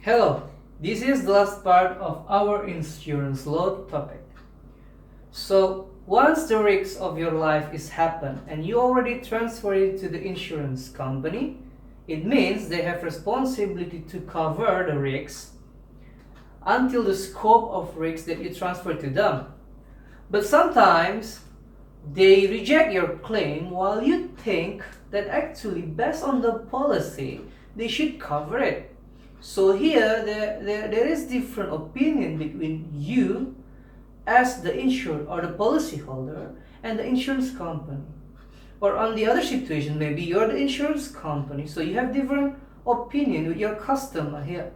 Hello, this is the last part of our insurance law topic. So, once the risks of your life is happened and you already transfer it to the insurance company, it means they have responsibility to cover the risks until the scope of risks that you transfer to them. But sometimes they reject your claim while you think that actually based on the policy they should cover it. So here there is different opinion between you as the insured or the policyholder and the insurance company. Or on the other situation, maybe you're the insurance company, so you have different opinion with your customer here.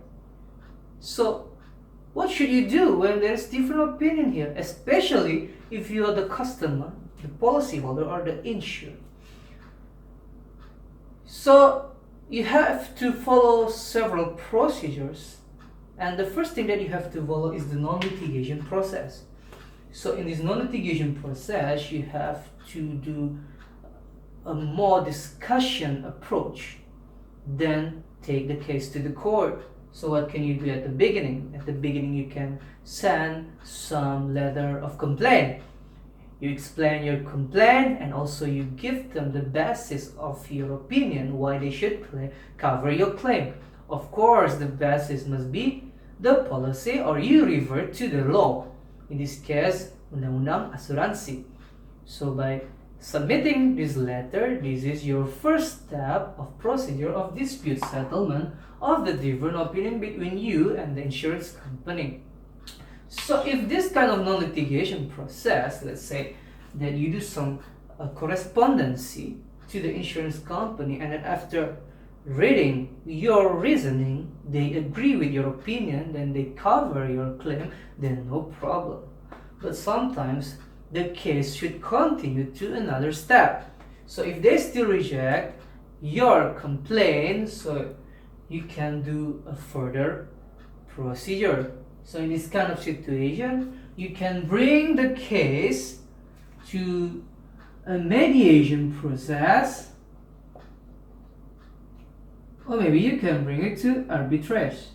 So what should you do when there is different opinion here, especially if you are the customer, the policyholder or the insured? So you have to follow several procedures, and the first thing that you have to follow is the non-litigation process. So in this non-litigation process, you have to do a more discussion approach than take the case to the court. So what can you do at the beginning? At the beginning, you can send some letter of complaint. You explain your complaint and also you give them the basis of your opinion why they should cover your claim. Of course, the basis must be the policy or you revert to the law. In this case, Undang-Undang Asuransi. So by submitting this letter, this is your first step of procedure of dispute settlement of the different opinion between you and the insurance company. So if this kind of non-litigation process, let's say that you do some correspondency to the insurance company and then after reading your reasoning, they agree with your opinion, then they cover your claim, then no problem. But sometimes the case should continue to another step. So if they still reject your complaint, so you can do a further procedure. So in this kind of situation, you can bring the case to a mediation process, or maybe you can bring it to arbitration.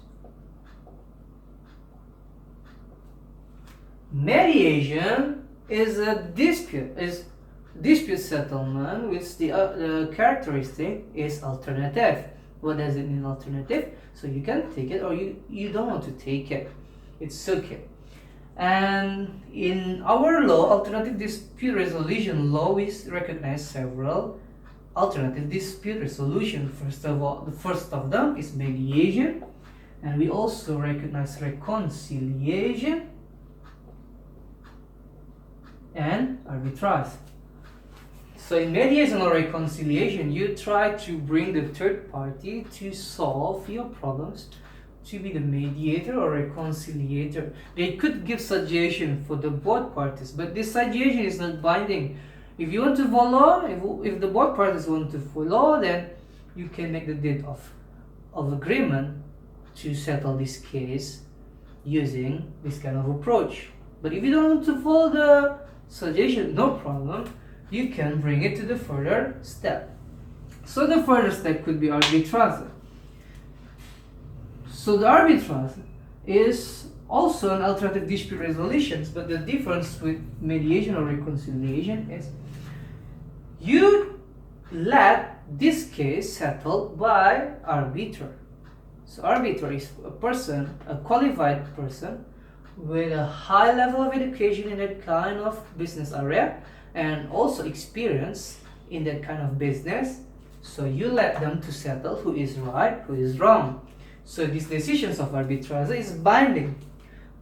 Mediation is a dispute settlement which the characteristic is alternative. What does it mean alternative? So you can take it or you don't want to take it. It's okay. And in our law, alternative dispute resolution law, we recognize several alternative dispute resolution. First of all, the first of them is mediation, and we also recognize reconciliation and arbitrage. So in mediation or reconciliation, you try to bring the third party to solve your problems, to be the mediator or reconciliator. They could give suggestion for the both parties, but this suggestion is not binding. If you want to follow, if the both parties want to follow, then you can make the deed of agreement to settle this case using this kind of approach. But if you don't want to follow the suggestion, no problem. You can bring it to the further step. So the further step could be arbitrage. So the arbitrage is also an alternative dispute resolution, but the difference with mediation or reconciliation is you let this case settled by arbiter. So arbiter is a person, a qualified person with a high level of education in that kind of business area and also experience in that kind of business. So you let them to settle who is right, who is wrong. So these decisions of arbitrage is binding,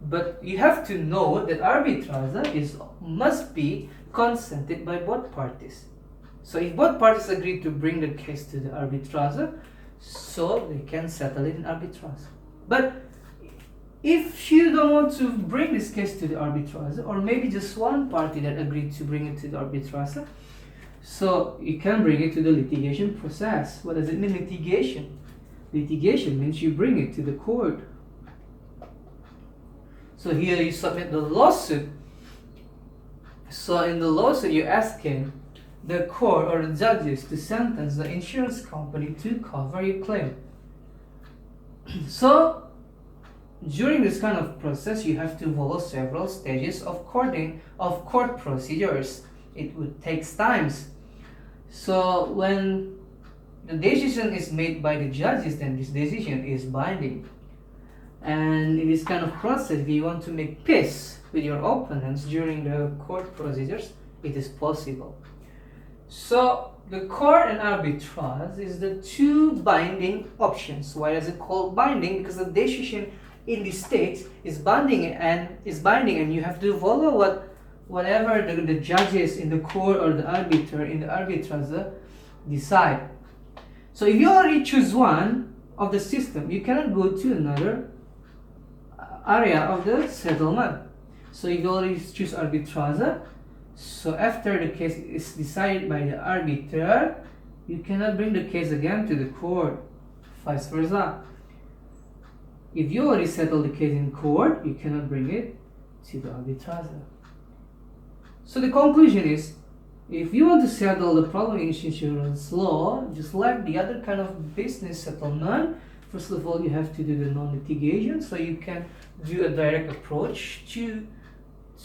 but you have to know that arbitrage must be consented by both parties. So if both parties agree to bring the case to the arbitrage, so they can settle it in arbitrage. But if you don't want to bring this case to the arbitrage, or maybe just one party that agreed to bring it to the arbitrage, so you can bring it to the litigation process. What does it mean, litigation? Litigation means you bring it to the court. So here you submit the lawsuit. So in the lawsuit you're asking the court or the judges to sentence the insurance company to cover your claim. So during this kind of process, you have to follow several stages of court procedures. It would take times. So when the decision is made by the judges, then this decision is binding. And in this kind of process, if you want to make peace with your opponents during the court procedures, it is possible. So the court and arbitrage is the two binding options. Why is it called binding? Because the decision in the state is binding and you have to follow whatever the judges in the court or the arbiter in the arbitrage decide. So if you already choose one of the system, you cannot go to another area of the settlement. So you already choose arbitrage. So after the case is decided by the arbiter, you cannot bring the case again to the court. Vice versa. If you already settled the case in court, you cannot bring it to the arbitrage. So the conclusion is, if you want to settle the problem in insurance law, just like the other kind of business settlement, first of all, you have to do the non-litigation, so you can do a direct approach to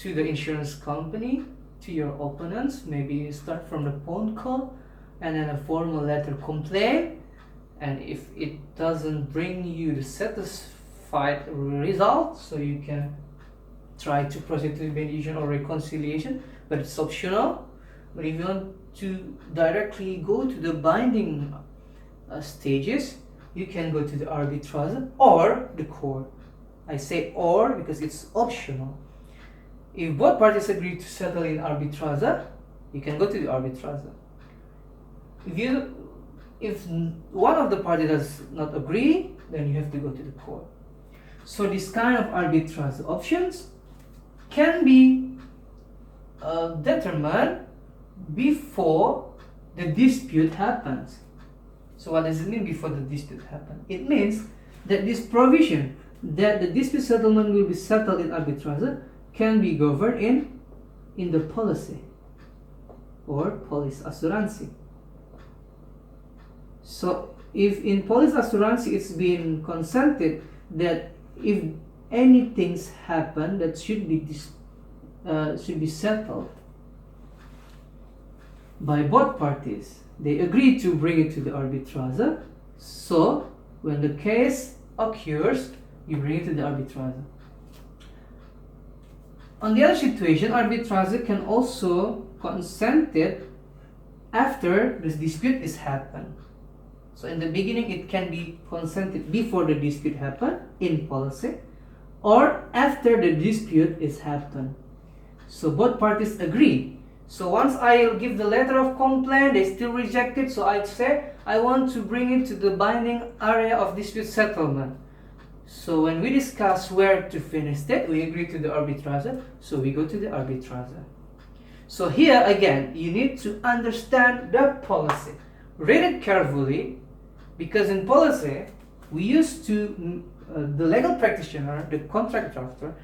the insurance company, to your opponents. Maybe you start from the phone call and then a formal letter complaint, and if it doesn't bring you the satisfied result, so you can try to proceed to mediation or reconciliation, but it's optional. But if you want to directly go to the binding stages, you can go to the arbitrage or the court. I say or because it's optional. If both parties agree to settle in arbitrage, you can go to the arbitrage. If one of the parties does not agree, then you have to go to the court. So this kind of arbitrage options can be determined before the dispute happens. So what does it mean before the dispute happens? It means that this provision that the dispute settlement will be settled in arbitrage can be governed in the policy or police assurancy. So if in police assurancy it's been consented that if any things happen that should be settled by both parties, they agree to bring it to the arbitrage. So when the case occurs, you bring it to the arbitrage. On the other situation, arbitrage can also consent it after this dispute is happened. So in the beginning, it can be consented before the dispute happened in policy, or after the dispute is happened. So both parties agree. So once I give the letter of complaint, they still reject it. So I'd say I want to bring it to the binding area of dispute settlement. So when we discuss where to finish that, we agree to the arbitrage. So we go to the arbitrage. So here again, you need to understand the policy. Read it carefully, because in policy, we used to, the legal practitioner, the contract drafter,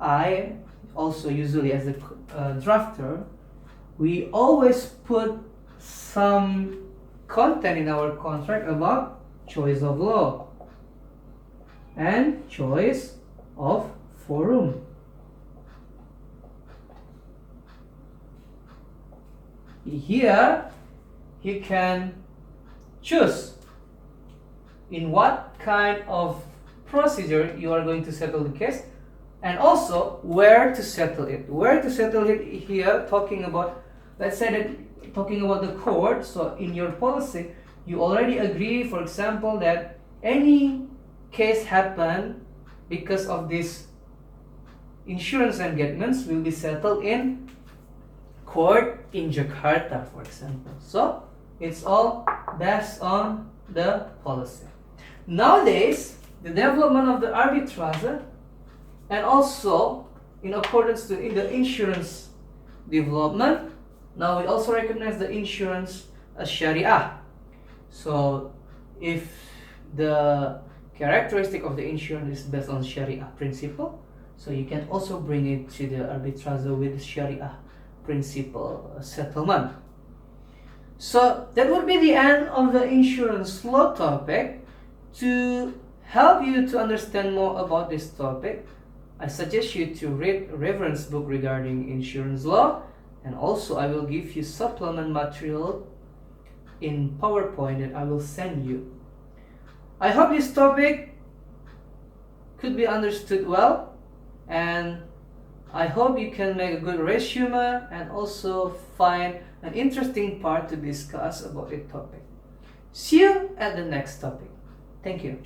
I also usually as a drafter, we always put some content in our contract about choice of law and choice of forum. Here, you can choose in what kind of procedure you are going to settle the case, and also where to settle it. Where to settle it here, talking about, let's say that talking about the court. So in your policy, you already agree, for example, that any case happen because of this insurance engagements will be settled in court in Jakarta, for example. So it's all based on the policy. Nowadays, the development of the arbitrage and also in accordance to in the insurance development, now we also recognize the insurance as Sharia. So if the characteristic of the insurance is based on Sharia principle, so you can also bring it to the arbitrage with Sharia principle settlement. So that would be the end of the insurance law topic. To help you to understand more about this topic, I suggest you to read reference book regarding insurance law, and also I will give you supplement material in PowerPoint that I will send you. I hope this topic could be understood well, and I hope you can make a good resume and also find an interesting part to discuss about the topic. See you at the next topic. Thank you.